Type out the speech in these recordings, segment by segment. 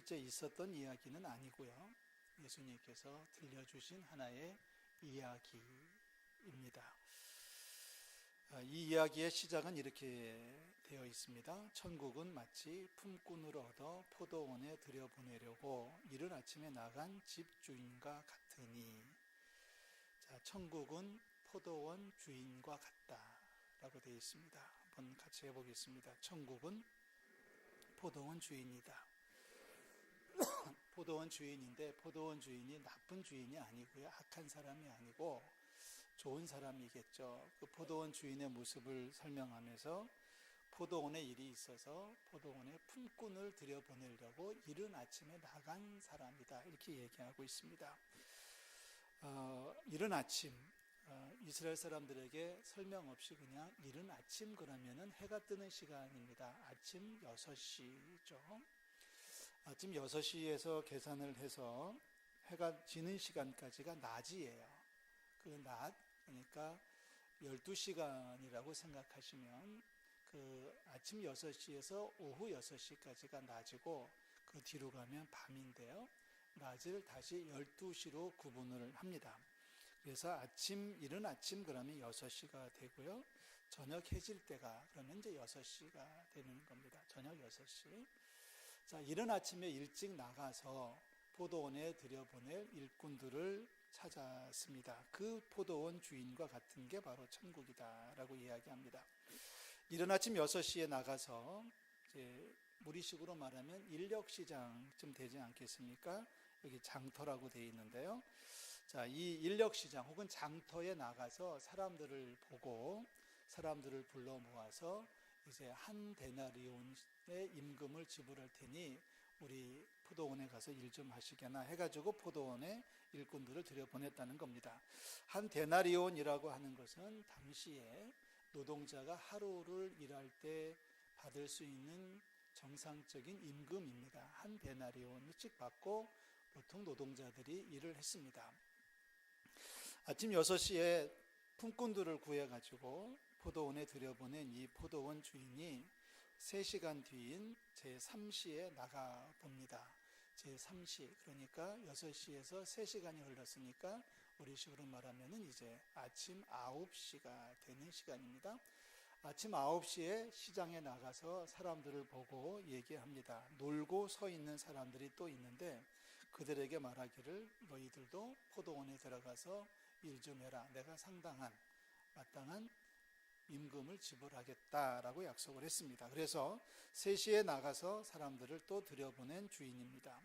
실제 있었던 이야기는 아니고요. 예수님께서 들려주신 하나의 이야기입니다. 이 이야기의 시작은 이렇게 되어 있습니다. 천국은 마치 품꾼을 얻어 포도원에 들여보내려고 이른 아침에 나간 집주인과 같으니, 천국은 포도원 주인과 같다라고 되어 있습니다. 한번 같이 해보겠습니다. 천국은 포도원 주인이다. 포도원 주인인데, 포도원 주인이 나쁜 주인이 아니고요, 악한 사람이 아니고 좋은 사람이겠죠. 그 포도원 주인의 모습을 설명하면서 포도원에 일이 있어서 포도원에 품꾼을 들여보내려고 이른 아침에 나간 사람이다, 이렇게 얘기하고 있습니다. 이른 아침, 이스라엘 사람들에게 설명 없이 그냥 이른 아침 그러면은 해가 뜨는 시간입니다. 아침 6시죠. 아침 6시에서 계산을 해서 해가 지는 시간까지가 낮이에요. 그 낮, 그러니까 12시간이라고 생각하시면 그 아침 6시에서 오후 6시까지가 낮이고 그 뒤로 가면 밤인데요. 낮을 다시 12시로 구분을 합니다. 그래서 이른 아침 그러면 6시가 되고요. 저녁 해질 때가 그러면 이제 6시가 되는 겁니다. 저녁 6시. 이른 아침에 일찍 나가서 포도원에 들여보낼 일꾼들을 찾았습니다. 그 포도원 주인과 같은 게 바로 천국이다라고 이야기합니다. 이른 아침 6시에 나가서 이제 우리식으로 말하면 인력시장쯤 되지 않겠습니까? 여기 장터라고 되어 있는데요. 이 인력시장 혹은 장터에 나가서 사람들을 보고 사람들을 불러 모아서 이제 한 데나리온의 임금을 지불할 테니 우리 포도원에 가서 일 좀 하시게나 해가지고 포도원에 일꾼들을 들여보냈다는 겁니다. 한 데나리온이라고 하는 것은 당시에 노동자가 하루를 일할 때 받을 수 있는 정상적인 임금입니다. 한 데나리온씩 받고 보통 노동자들이 일을 했습니다. 아침 6시에 품꾼들을 구해가지고 포도원에 들여보낸 이 포도원 주인이 3시간 뒤인 제3시에 나가봅니다. 제3시, 그러니까 6시에서 3시간이 흘렀으니까 우리식으로 말하면 이제 아침 9시가 되는 시간입니다. 아침 9시에 시장에 나가서 사람들을 보고 얘기합니다. 놀고 서 있는 사람들이 또 있는데 그들에게 말하기를 너희들도 포도원에 들어가서 일 좀 해라. 내가 마땅한 임금을 지불하겠다라고 약속을 했습니다. 그래서 3시에 나가서 사람들을 또 들여보낸 주인입니다.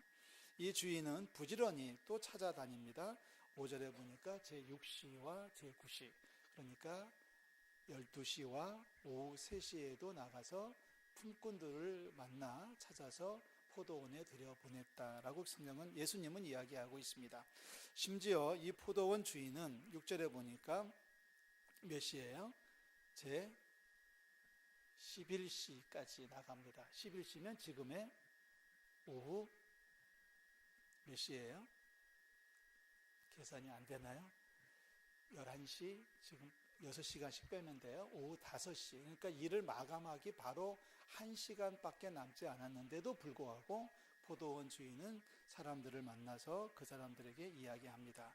이 주인은 부지런히 또 찾아다닙니다. 5절에 보니까 제6시와 제9시, 그러니까 12시와 오후 3시에도 나가서 품꾼들을 만나 찾아서 포도원에 들여보냈다라고 예수님은 이야기하고 있습니다. 심지어 이 포도원 주인은 6절에 보니까 몇 시예요? 제 11시까지 나갑니다. 11시면 지금의 오후 몇 시예요? 계산이 안 되나요? 11시, 지금 6시간씩 빼면 돼요. 오후 5시. 그러니까 일을 마감하기 바로 1시간밖에 남지 않았는데도 불구하고 포도원 주인은 사람들을 만나서 그 사람들에게 이야기합니다.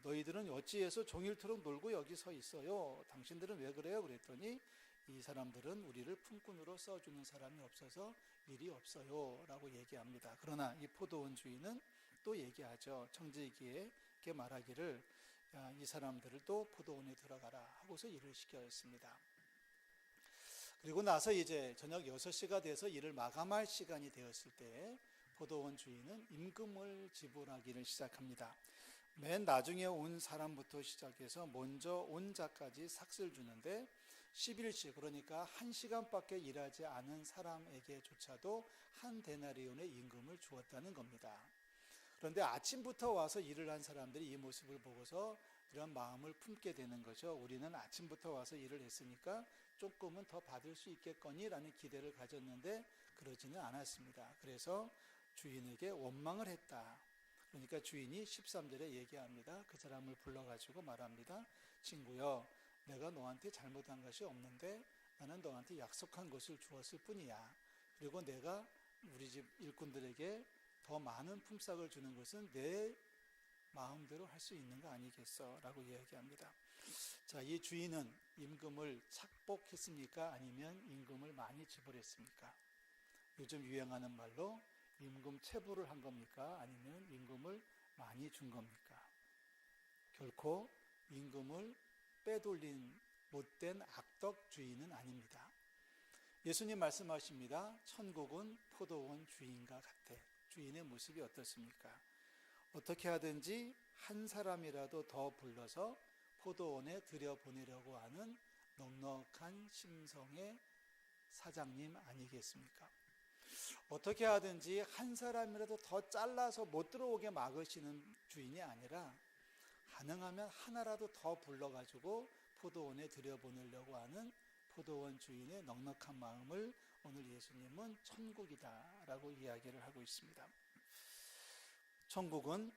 너희들은 어찌해서 종일토록 놀고 여기 서 있어요? 당신들은 왜 그래요? 그랬더니 이 사람들은 우리를 품꾼으로 써주는 사람이 없어서 일이 없어요 라고 얘기합니다. 그러나 이 포도원 주인은 또 얘기하죠. 청지기에게 말하기를 이 사람들을 또 포도원에 들어가라 하고서 일을 시켰습니다. 그리고 나서 이제 저녁 6시가 돼서 일을 마감할 시간이 되었을 때 포도원 주인은 임금을 지불하기를 시작합니다. 맨 나중에 온 사람부터 시작해서 먼저 온 자까지 삭슬 주는데 11시, 그러니까 1시간밖에 일하지 않은 사람에게조차도 한 데나리온의 임금을 주었다는 겁니다. 그런데 아침부터 와서 일을 한 사람들이 이 모습을 보고서 이런 마음을 품게 되는 거죠. 우리는 아침부터 와서 일을 했으니까 조금은 더 받을 수 있겠거니라는 기대를 가졌는데 그러지는 않았습니다. 그래서 주인에게 원망을 했다. 그러니까 주인이 13절에 얘기합니다. 그 사람을 불러가지고 말합니다. 친구여, 내가 너한테 잘못한 것이 없는데 나는 너한테 약속한 것을 주었을 뿐이야. 그리고 내가 우리 집 일꾼들에게 더 많은 품삯을 주는 것은 내 마음대로 할 수 있는 거 아니겠어? 라고 이야기합니다. 자, 이 주인은 임금을 착복했습니까? 아니면 임금을 많이 지불했습니까? 요즘 유행하는 말로 임금 체불을 한 겁니까? 아니면 임금을 많이 준 겁니까? 결코 임금을 빼돌린 못된 악덕 주인은 아닙니다. 예수님 말씀하십니다. 천국은 포도원 주인과 같대. 주인의 모습이 어떻습니까? 어떻게 하든지 한 사람이라도 더 불러서 포도원에 들여보내려고 하는 넉넉한 심성의 사장님 아니겠습니까? 어떻게 하든지 한 사람이라도 더 잘라서 못 들어오게 막으시는 주인이 아니라 가능하면 하나라도 더 불러가지고 포도원에 들여보내려고 하는 포도원 주인의 넉넉한 마음을 오늘 예수님은 천국이다라고 이야기를 하고 있습니다. 천국은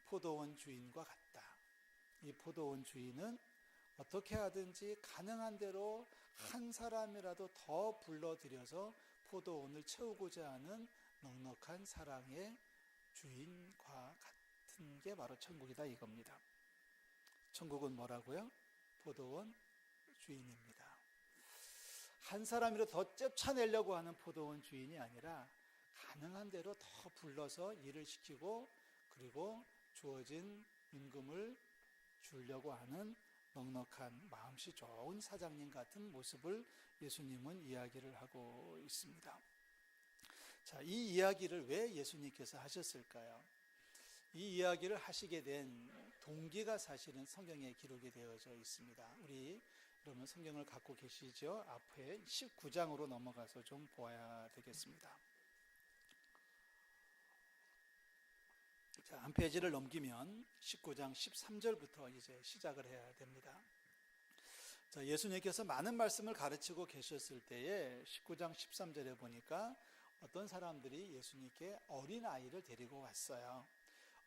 포도원 주인과 같다. 이 포도원 주인은 어떻게 하든지 가능한 대로 한 사람이라도 더 불러들여서 포도원을 채우고자 하는 넉넉한 사랑의 주인과 같은 게 바로 천국이다 이겁니다. 천국은 뭐라고요? 포도원 주인입니다. 한 사람이라도 더 쫓아내려고 하는 포도원 주인이 아니라 가능한 대로 더 불러서 일을 시키고 그리고 주어진 임금을 주려고 하는 넉넉한 마음씨 좋은 사장님 같은 모습을 예수님은 이야기를 하고 있습니다. 자, 이 이야기를 왜 예수님께서 하셨을까요? 이 이야기를 하시게 된 동기가 사실은 성경에 기록이 되어져 있습니다. 우리 그러면 성경을 갖고 계시죠? 앞에 19장으로 넘어가서 좀 보아야 되겠습니다. 자, 한 페이지를 넘기면 19장 13절부터 이제 시작을 해야 됩니다. 자, 예수님께서 많은 말씀을 가르치고 계셨을 때에 19장 13절에 보니까 어떤 사람들이 예수님께 어린아이를 데리고 왔어요.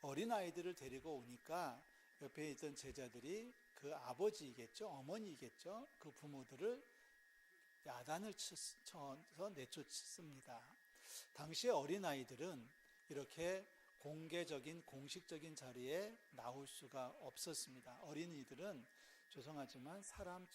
어린아이들을 데리고 오니까 옆에 있던 제자들이 그 아버지이겠죠, 어머니이겠죠, 그 부모들을 야단을 쳐서 내쫓습니다. 당시에 어린아이들은 이렇게 공개적인 공식적인 자리에 나올 수가 없었습니다. 어린이들은 죄송하지만 사람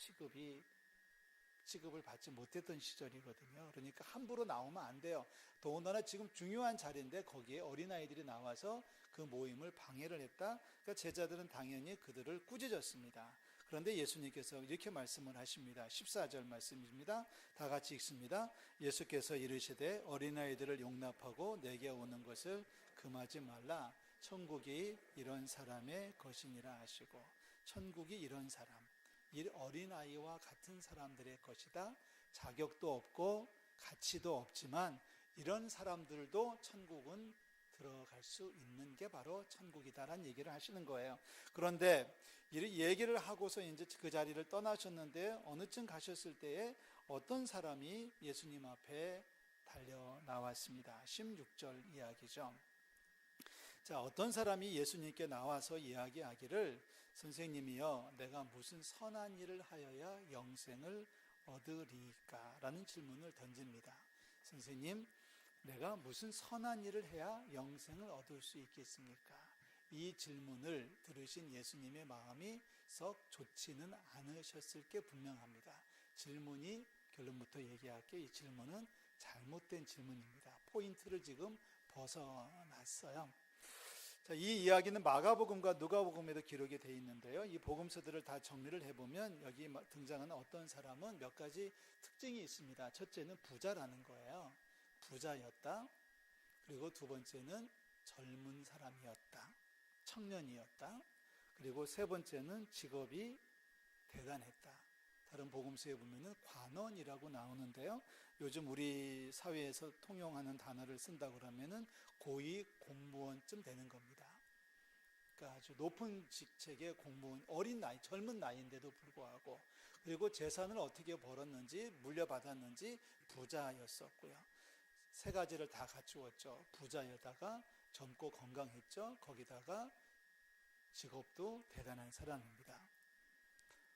취급을 받지 못했던 시절이거든요. 그러니까 함부로 나오면 안 돼요. 더군다나 지금 중요한 자리인데 거기에 어린아이들이 나와서 그 모임을 방해를 했다. 그러니까 제자들은 당연히 그들을 꾸짖었습니다. 그런데 예수님께서 이렇게 말씀을 하십니다. 14절 말씀입니다. 다 같이 읽습니다. 예수께서 이르시되 어린아이들을 용납하고 내게 오는 것을 금하지 말라. 천국이 이런 사람의 것이니라 하시고, 천국이 이런 사람, 이 어린아이와 같은 사람들의 것이다. 자격도 없고 가치도 없지만 이런 사람들도 천국은 들어갈 수 있는 게 바로 천국이다라는 얘기를 하시는 거예요. 그런데 이 얘기를 하고서 이제 그 자리를 떠나셨는데 어느 쯤 가셨을 때에 어떤 사람이 예수님 앞에 달려 나왔습니다. 16절 이야기죠. 자, 어떤 사람이 예수님께 나와서 이야기하기를 선생님이여 내가 무슨 선한 일을 하여야 영생을 얻으리까? 라는 질문을 던집니다. 선생님, 내가 무슨 선한 일을 해야 영생을 얻을 수 있겠습니까? 이 질문을 들으신 예수님의 마음이 썩 좋지는 않으셨을 게 분명합니다. 질문이 결론부터 얘기할게요. 이 질문은 잘못된 질문입니다. 포인트를 지금 벗어났어요. 자, 이 이야기는 마가복음과 누가복음에도 기록이 되어 있는데요. 이 복음서들을 다 정리를 해보면 여기 등장하는 어떤 사람은 몇 가지 특징이 있습니다. 첫째는 부자라는 거예요. 부자였다. 그리고 두 번째는 젊은 사람이었다. 청년이었다. 그리고 세 번째는 직업이 대단했다. 다른 복음서에 보면은 관원이라고 나오는데요. 요즘 우리 사회에서 통용하는 단어를 쓴다 그러면은 고위 공무원쯤 되는 겁니다. 그러니까 아주 높은 직책의 공무원, 어린 나이, 젊은 나이인데도 불구하고, 그리고 재산을 어떻게 벌었는지, 물려받았는지 부자였었고요. 세 가지를 다 갖추었죠. 부자여다가 젊고 건강했죠. 거기다가 직업도 대단한 사람입니다.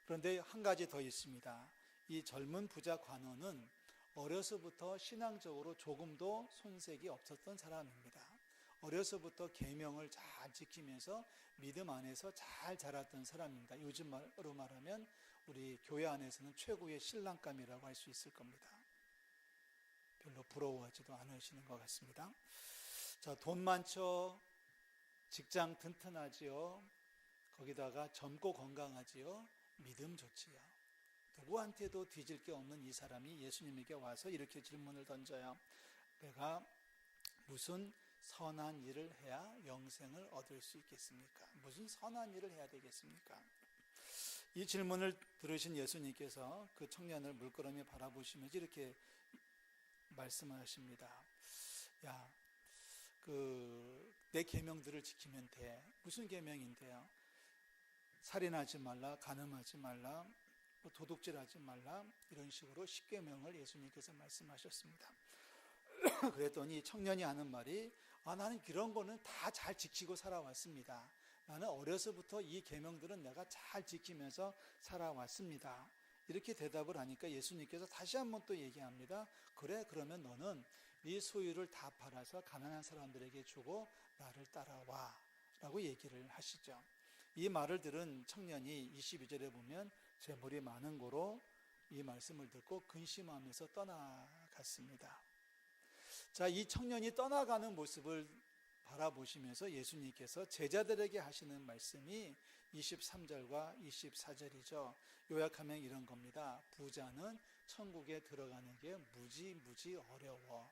그런데 한 가지 더 있습니다. 이 젊은 부자 관원은 어려서부터 신앙적으로 조금도 손색이 없었던 사람입니다. 어려서부터 계명을 잘 지키면서 믿음 안에서 잘 자랐던 사람입니다. 요즘 말로 말하면 우리 교회 안에서는 최고의 신랑감이라고 할 수 있을 겁니다. 별로 부러워하지도 않으시는 것 같습니다. 자, 돈 많죠? 직장 튼튼하지요? 거기다가 젊고 건강하지요? 믿음 좋지요? 누구한테도 뒤질 게 없는 이 사람이 예수님에게 와서 이렇게 질문을 던져요. 내가 무슨 선한 일을 해야 영생을 얻을 수 있겠습니까? 무슨 선한 일을 해야 되겠습니까? 이 질문을 들으신 예수님께서 그 청년을 물끄러미 바라보시면서 이렇게 말씀을 하십니다. 야, 내 계명들을 지키면 돼. 무슨 계명인데요? 살인하지 말라, 간음하지 말라, 도둑질하지 말라, 이런 식으로 10계명을 예수님께서 말씀하셨습니다. 그랬더니 청년이 하는 말이 나는 이런 거는 다 잘 지키고 살아왔습니다. 나는 어려서부터 이 계명들은 내가 잘 지키면서 살아왔습니다. 이렇게 대답을 하니까 예수님께서 다시 한번 또 얘기합니다. 그래, 그러면 너는 네 소유를 다 팔아서 가난한 사람들에게 주고 나를 따라와 라고 얘기를 하시죠. 이 말을 들은 청년이 22절에 보면 재물이 많은 고로 이 말씀을 듣고 근심하면서 떠나갔습니다. 자, 이 청년이 떠나가는 모습을 바라보시면서 예수님께서 제자들에게 하시는 말씀이 23절과 24절이죠. 요약하면 이런 겁니다. 부자는 천국에 들어가는 게 무지 어려워.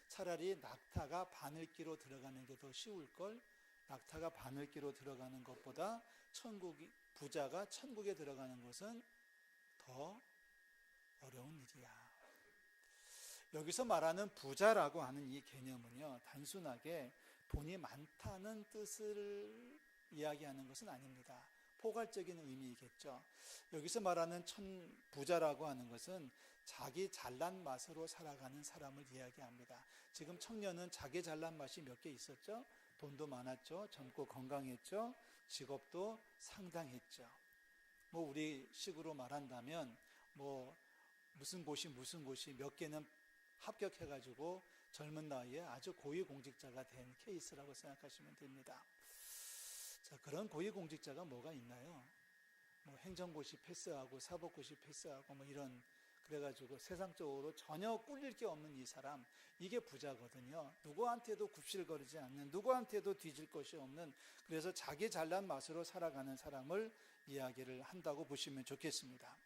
차라리 낙타가 바늘기로 들어가는 게 더 쉬울 걸. 낙타가 바늘기로 들어가는 것보다 부자가 천국에 들어가는 것은 더 어려운 일이야. 여기서 말하는 부자라고 하는 이 개념은요, 단순하게 돈이 많다는 뜻을 이야기하는 것은 아닙니다. 포괄적인 의미이겠죠. 여기서 말하는 부자라고 하는 것은 자기 잘난 맛으로 살아가는 사람을 이야기합니다. 지금 청년은 자기 잘난 맛이 몇 개 있었죠? 돈도 많았죠. 젊고 건강했죠. 직업도 상당했죠. 우리 식으로 말한다면 무슨 곳이 몇 개는 합격해가지고 젊은 나이에 아주 고위공직자가 된 케이스라고 생각하시면 됩니다. 자, 그런 고위공직자가 뭐가 있나요? 행정고시 패스하고 사법고시 패스하고 이런, 그래가지고 세상적으로 전혀 꿀릴 게 없는 이 사람, 이게 부자거든요. 누구한테도 굽실거리지 않는, 누구한테도 뒤질 것이 없는, 그래서 자기 잘난 맛으로 살아가는 사람을 이야기를 한다고 보시면 좋겠습니다.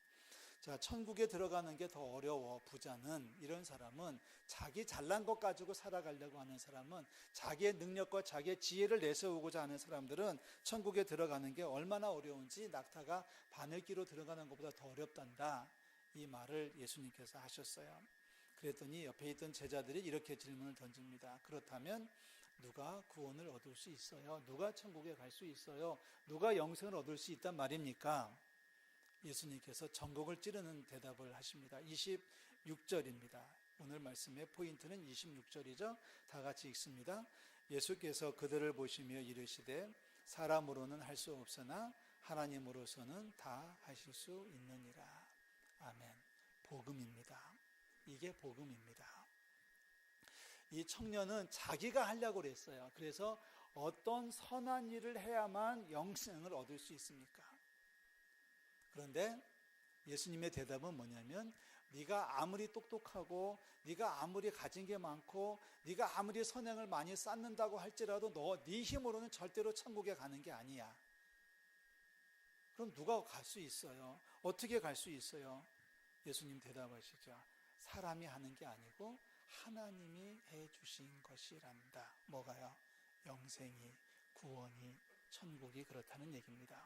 자, 천국에 들어가는 게 더 어려워. 부자는, 이런 사람은 자기 잘난 것 가지고 살아가려고 하는 사람은, 자기의 능력과 자기의 지혜를 내세우고자 하는 사람들은 천국에 들어가는 게 얼마나 어려운지 낙타가 바늘기로 들어가는 것보다 더 어렵단다, 이 말을 예수님께서 하셨어요. 그랬더니 옆에 있던 제자들이 이렇게 질문을 던집니다. 그렇다면 누가 구원을 얻을 수 있어요? 누가 천국에 갈 수 있어요? 누가 영생을 얻을 수 있단 말입니까? 예수님께서 전곡을 찌르는 대답을 하십니다. 26절입니다. 오늘 말씀의 포인트는 26절이죠. 다 같이 읽습니다. 예수께서 그들을 보시며 이르시되 사람으로는 할 수 없으나 하나님으로서는 다 하실 수 있느니라. 아멘. 복음입니다. 이게 복음입니다. 이 청년은 자기가 하려고 그랬어요. 그래서 어떤 선한 일을 해야만 영생을 얻을 수 있습니까? 그런데 예수님의 대답은 뭐냐면, 네가 아무리 똑똑하고 네가 아무리 가진 게 많고 네가 아무리 선행을 많이 쌓는다고 할지라도 네 힘으로는 절대로 천국에 가는 게 아니야. 그럼 누가 갈 수 있어요? 어떻게 갈 수 있어요? 예수님 대답하시죠. 사람이 하는 게 아니고 하나님이 해주신 것이란다. 뭐가요? 영생이, 구원이, 천국이 그렇다는 얘기입니다.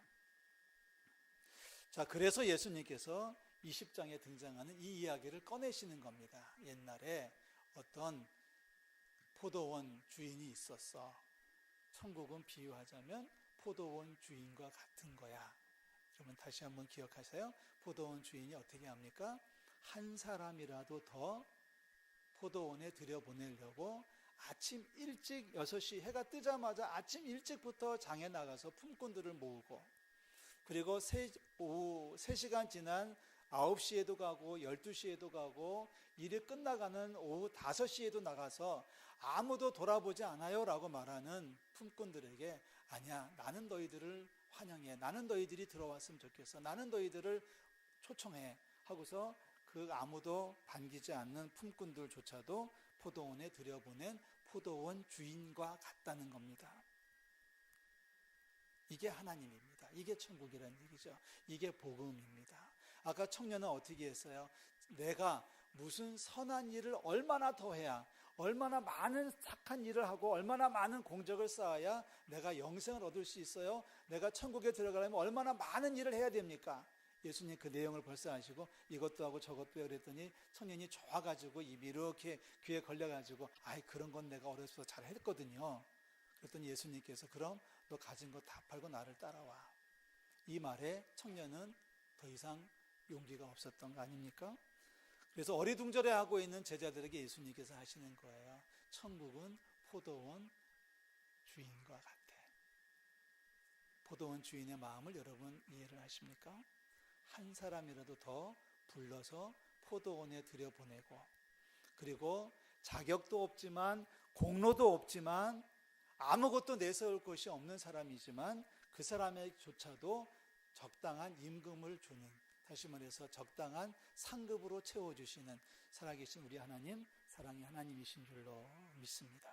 자, 그래서 예수님께서 20장에 등장하는 이 이야기를 꺼내시는 겁니다. 옛날에 어떤 포도원 주인이 있었어. 천국은 비유하자면 포도원 주인과 같은 거야. 그러면 다시 한번 기억하세요. 포도원 주인이 어떻게 합니까? 한 사람이라도 더 포도원에 들여보내려고 아침 일찍 6시 해가 뜨자마자 아침 일찍부터 장에 나가서 품꾼들을 모으고, 그리고 오후 3시간 지난 9시에도 가고 12시에도 가고 일이 끝나가는 오후 5시에도 나가서 아무도 돌아보지 않아요 라고 말하는 품꾼들에게 아니야, 나는 너희들을 환영해, 나는 너희들이 들어왔으면 좋겠어, 나는 너희들을 초청해 하고서 그 아무도 반기지 않는 품꾼들조차도 포도원에 들여보낸 포도원 주인과 같다는 겁니다. 이게 하나님입니다. 이게 천국이라는 얘기죠. 이게 복음입니다. 아까 청년은 어떻게 했어요? 내가 무슨 선한 일을 얼마나 더 해야, 얼마나 많은 착한 일을 하고 얼마나 많은 공적을 쌓아야 내가 영생을 얻을 수 있어요? 내가 천국에 들어가려면 얼마나 많은 일을 해야 됩니까? 예수님 그 내용을 벌써 아시고 이것도 하고 저것도 해 그랬더니 청년이 좋아가지고 입이 이렇게 귀에 걸려가지고 아이 그런 건 내가 어렸을 때 잘 했거든요. 그랬더니 예수님께서 그럼 너 가진 거 다 팔고 나를 따라와. 이 말에 청년은 더 이상 용기가 없었던 거 아닙니까? 그래서 어리둥절해하고 있는 제자들에게 예수님께서 하시는 거예요. 천국은 포도원 주인과 같아. 포도원 주인의 마음을 여러분 이해를 하십니까? 한 사람이라도 더 불러서 포도원에 들여보내고, 그리고 자격도 없지만 공로도 없지만 아무것도 내세울 것이 없는 사람이지만 그 사람에게조차도 적당한 임금을 주는, 다시 말해서 적당한 상급으로 채워주시는 살아계신 우리 하나님, 사랑의 하나님이신 줄로 믿습니다.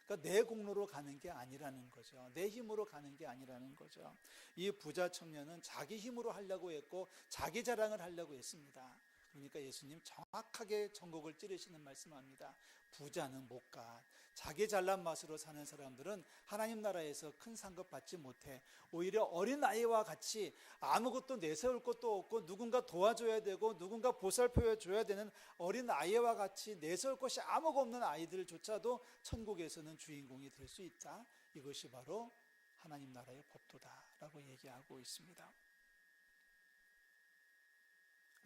그러니까 내 공로로 가는 게 아니라는 거죠. 내 힘으로 가는 게 아니라는 거죠. 이 부자 청년은 자기 힘으로 하려고 했고 자기 자랑을 하려고 했습니다. 그러니까 예수님 정확하게 전곡을 찌르시는 말씀합니다. 부자는 못 가. 자기 잘난 맛으로 사는 사람들은 하나님 나라에서 큰 상급 받지 못해. 오히려 어린아이와 같이 아무것도 내세울 것도 없고 누군가 도와줘야 되고 누군가 보살펴 줘야 되는 어린아이와 같이 내세울 것이 아무것도 없는 아이들조차도 천국에서는 주인공이 될 수 있다. 이것이 바로 하나님 나라의 법도다라고 얘기하고 있습니다.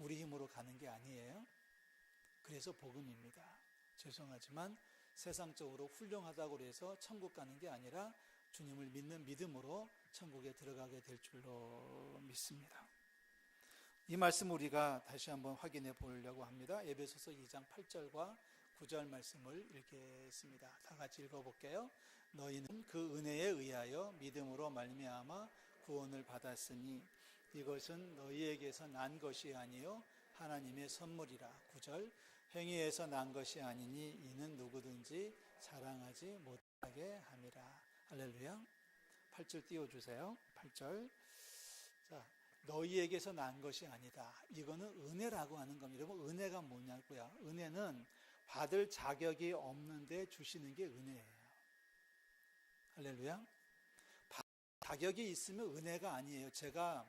우리 힘으로 가는 게 아니에요. 그래서 복음입니다. 죄송하지만 세상적으로 훌륭하다고 해서 천국 가는 게 아니라 주님을 믿는 믿음으로 천국에 들어가게 될 줄로 믿습니다. 이 말씀 우리가 다시 한번 확인해 보려고 합니다. 에베소서 2장 8절과 9절 말씀을 읽겠습니다. 다 같이 읽어볼게요. 너희는 그 은혜에 의하여 믿음으로 말미암아 구원을 받았으니 이것은 너희에게서 난 것이 아니요 하나님의 선물이라. 9절 행위에서 난 것이 아니니 이는 누구든지 자랑하지 못하게 함이라. 할렐루야. 8절 띄워주세요. 8절. 자, 너희에게서 난 것이 아니다. 이거는 은혜라고 하는 겁니다. 여러분 은혜가 뭐냐고요? 은혜는 받을 자격이 없는데 주시는 게 은혜예요. 할렐루야. 자격이 있으면 은혜가 아니에요. 제가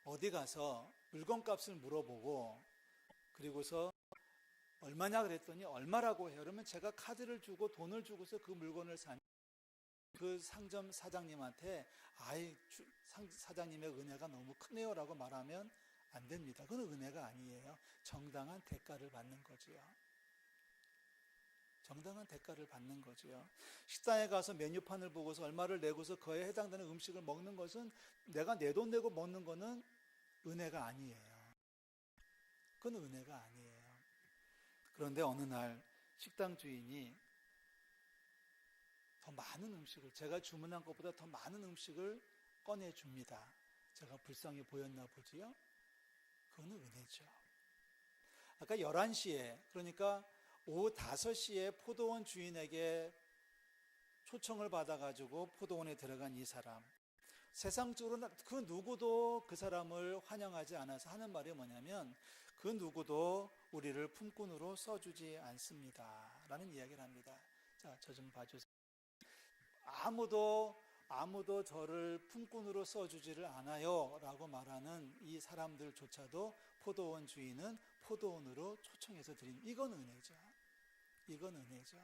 어디 가서 물건값을 물어보고 그리고서 얼마냐 그랬더니 얼마라고 해요. 그러면 제가 카드를 주고 돈을 주고서 그 물건을 사면 그 상점 사장님한테 아이 사장님의 은혜가 너무 크네요 라고 말하면 안 됩니다. 그건 은혜가 아니에요. 정당한 대가를 받는 거지요. 정당한 대가를 받는 거지요. 식당에 가서 메뉴판을 보고서 얼마를 내고서 그에 해당되는 음식을 먹는 것은 내가 내 돈 내고 먹는 거는 은혜가 아니에요. 그건 은혜가 아니에요. 그런데 어느 날 식당 주인이 더 많은 음식을, 제가 주문한 것보다 더 많은 음식을 꺼내줍니다. 제가 불쌍히 보였나 보지요? 그건 은혜죠. 아까 11시에, 그러니까 오후 5시에 포도원 주인에게 초청을 받아가지고 포도원에 들어간 이 사람, 세상적으로 그 누구도 그 사람을 환영하지 않아서 하는 말이 뭐냐면 그 누구도 우리를 품꾼으로 써주지 않습니다 라는 이야기를 합니다. 자, 저 좀 봐주세요. 아무도 저를 품꾼으로 써주지를 않아요 라고 말하는 이 사람들조차도 포도원 주인은 포도원으로 초청해서 드린, 이건 은혜죠. 이건 은혜죠.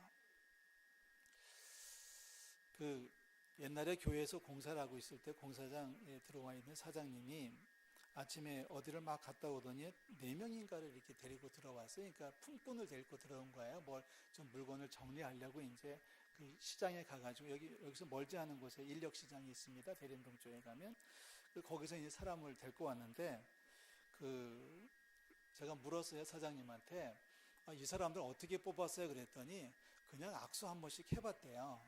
옛날에 교회에서 공사를 하고 있을 때 공사장에 들어와 있는 사장님이 아침에 어디를 막 갔다 오더니 4명인가를 이렇게 데리고 들어왔어요. 그러니까 품꾼을 데리고 들어온 거예요. 뭘 좀 물건을 정리하려고 이제 그 시장에 가가지고 여기서 멀지 않은 곳에 인력시장이 있습니다. 대림동 쪽에 가면 거기서 이제 사람을 데리고 왔는데 제가 물었어요, 사장님한테. 이 사람들 어떻게 뽑았어요? 그랬더니 그냥 악수 한 번씩 해봤대요.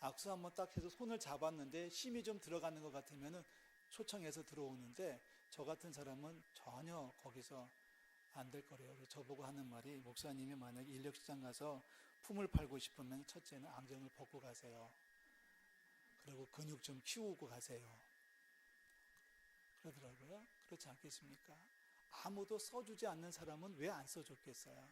악수 한 번 딱 해서 손을 잡았는데 힘이 좀 들어가는 것 같으면 초청해서 들어오는데, 저 같은 사람은 전혀 거기서 안 될 거래요. 그래서 저보고 하는 말이, 목사님이 만약에 인력시장 가서 품을 팔고 싶으면 첫째는 안경을 벗고 가세요. 그리고 근육 좀 키우고 가세요. 그러더라고요. 그렇지 않겠습니까? 아무도 써주지 않는 사람은 왜 안 써줬겠어요?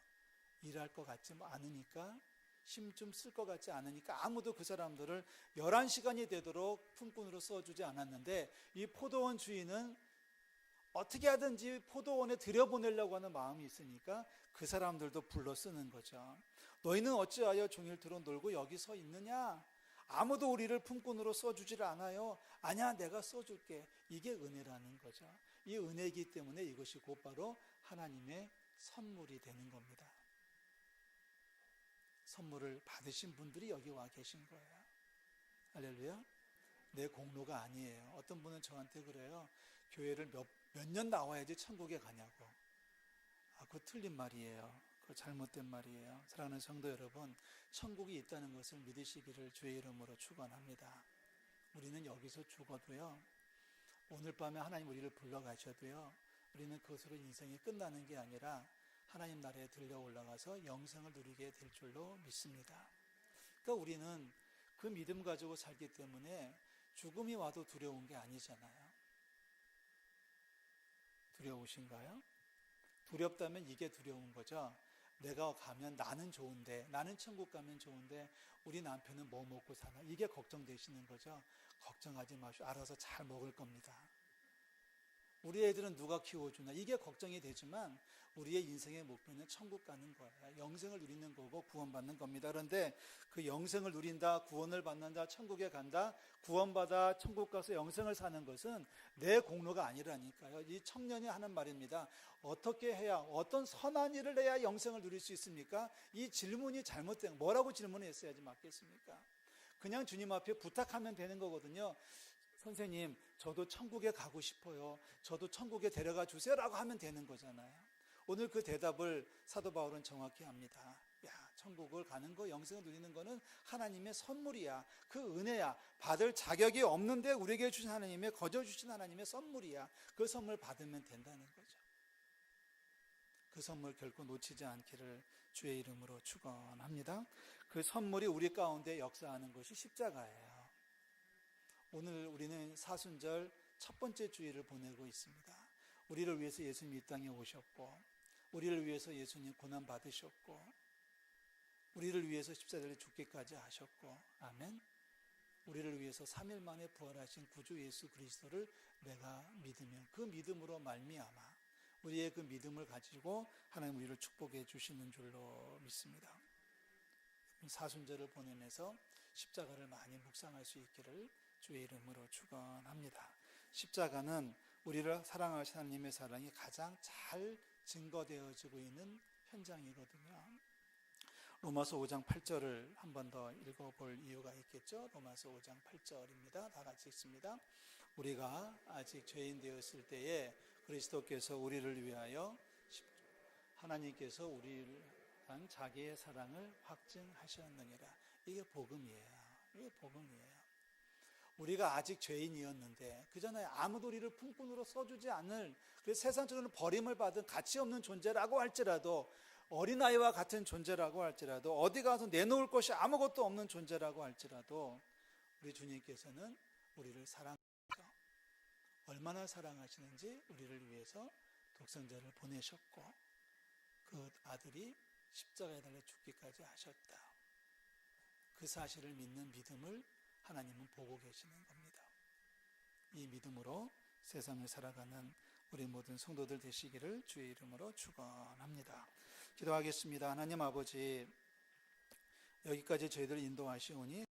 일할 것 같지 않으니까, 힘 좀 쓸 것 같지 않으니까 아무도 그 사람들을 11시간이 되도록 품꾼으로 써주지 않았는데, 이 포도원 주인은 어떻게 하든지 포도원에 들여보내려고 하는 마음이 있으니까 그 사람들도 불러 쓰는 거죠. 너희는 어찌하여 종일토록 놀고 여기 서 있느냐? 아무도 우리를 품꾼으로 써주질 않아요. 아니야, 내가 써줄게. 이게 은혜라는 거죠. 이 은혜이기 때문에 이것이 곧바로 하나님의 선물이 되는 겁니다. 선물을 받으신 분들이 여기 와 계신 거예요. 할렐루야. 내 공로가 아니에요. 어떤 분은 저한테 그래요. 교회를 몇 년 나와야지 천국에 가냐고. 그거 틀린 말이에요. 그거 잘못된 말이에요. 사랑하는 성도 여러분, 천국이 있다는 것을 믿으시기를 주의 이름으로 축원합니다. 우리는 여기서 죽어도요, 오늘 밤에 하나님 우리를 불러가셔도요, 우리는 그것으로 인생이 끝나는 게 아니라 하나님 나라에 들려 올라가서 영생을 누리게 될 줄로 믿습니다. 그러니까 우리는 그 믿음 가지고 살기 때문에 죽음이 와도 두려운 게 아니잖아요. 두려우신가요? 두렵다면 이게 두려운 거죠. 내가 가면 나는 좋은데, 나는 천국 가면 좋은데 우리 남편은 뭐 먹고 사나, 이게 걱정되시는 거죠. 걱정하지 마시오. 알아서 잘 먹을 겁니다. 우리 애들은 누가 키워주나, 이게 걱정이 되지만 우리의 인생의 목표는 천국 가는 거예요. 영생을 누리는 거고 구원받는 겁니다. 그런데 그 영생을 누린다, 구원을 받는다, 천국에 간다, 구원받아 천국 가서 영생을 사는 것은 내 공로가 아니라니까요. 이 청년이 하는 말입니다. 어떻게 해야, 어떤 선한 일을 해야 영생을 누릴 수 있습니까? 이 질문이 잘못된, 뭐라고 질문했어야지 맞겠습니까? 그냥 주님 앞에 부탁하면 되는 거거든요. 선생님, 저도 천국에 가고 싶어요. 저도 천국에 데려가 주세요. 라고 하면 되는 거잖아요. 오늘 그 대답을 사도 바울은 정확히 합니다. 야, 천국을 가는 거, 영생을 누리는 거는 하나님의 선물이야. 그 은혜야. 받을 자격이 없는데 우리에게 주신 하나님의, 거저 주신 하나님의 선물이야. 그 선물 받으면 된다는 거죠. 그 선물 결코 놓치지 않기를 주의 이름으로 축원합니다. 그 선물이 우리 가운데 역사하는 것이 십자가예요. 오늘 우리는 사순절 첫 번째 주일을 보내고 있습니다. 우리를 위해서 예수님이 이 땅에 오셨고, 우리를 위해서 예수님 고난 받으셨고, 우리를 위해서 십자가에 죽기까지 하셨고, 아멘. 우리를 위해서 3일 만에 부활하신 구주 예수 그리스도를 내가 믿으면, 그 믿음으로 말미암아 우리의 그 믿음을 가지고 하나님 우리를 축복해 주시는 줄로 믿습니다. 사순절을 보내면서 십자가를 많이 묵상할 수 있기를 주의 이름으로 축원합니다. 십자가는 우리를 사랑하시는 하나님의 사랑이 가장 잘 증거되어지고 있는 현장이거든요. 로마서 5장 8절을 한 번 더 읽어볼 이유가 있겠죠. 로마서 5장 8절입니다. 다 같이 읽습니다. 우리가 아직 죄인 되었을 때에 그리스도께서 우리를 위하여 하나님께서 우리를 한 자기의 사랑을 확증하셨느니라. 이게 복음이에요. 이게 복음이에요. 우리가 아직 죄인이었는데, 그전에 아무도 우리를 품꾼으로 써주지 않을, 그래서 세상적으로는 버림을 받은 가치 없는 존재라고 할지라도, 어린아이와 같은 존재라고 할지라도, 어디 가서 내놓을 것이 아무것도 없는 존재라고 할지라도 우리 주님께서는 우리를 사랑하시죠. 얼마나 사랑하시는지 우리를 위해서 독생자를 보내셨고, 그 아들이 십자가에 달려 죽기까지 하셨다. 그 사실을 믿는 믿음을 하나님은 보고 계시는 겁니다. 이 믿음으로 세상을 살아가는 우리 모든 성도들 되시기를 주의 이름으로 축원합니다. 기도하겠습니다. 하나님 아버지, 여기까지 저희들 인도하시오니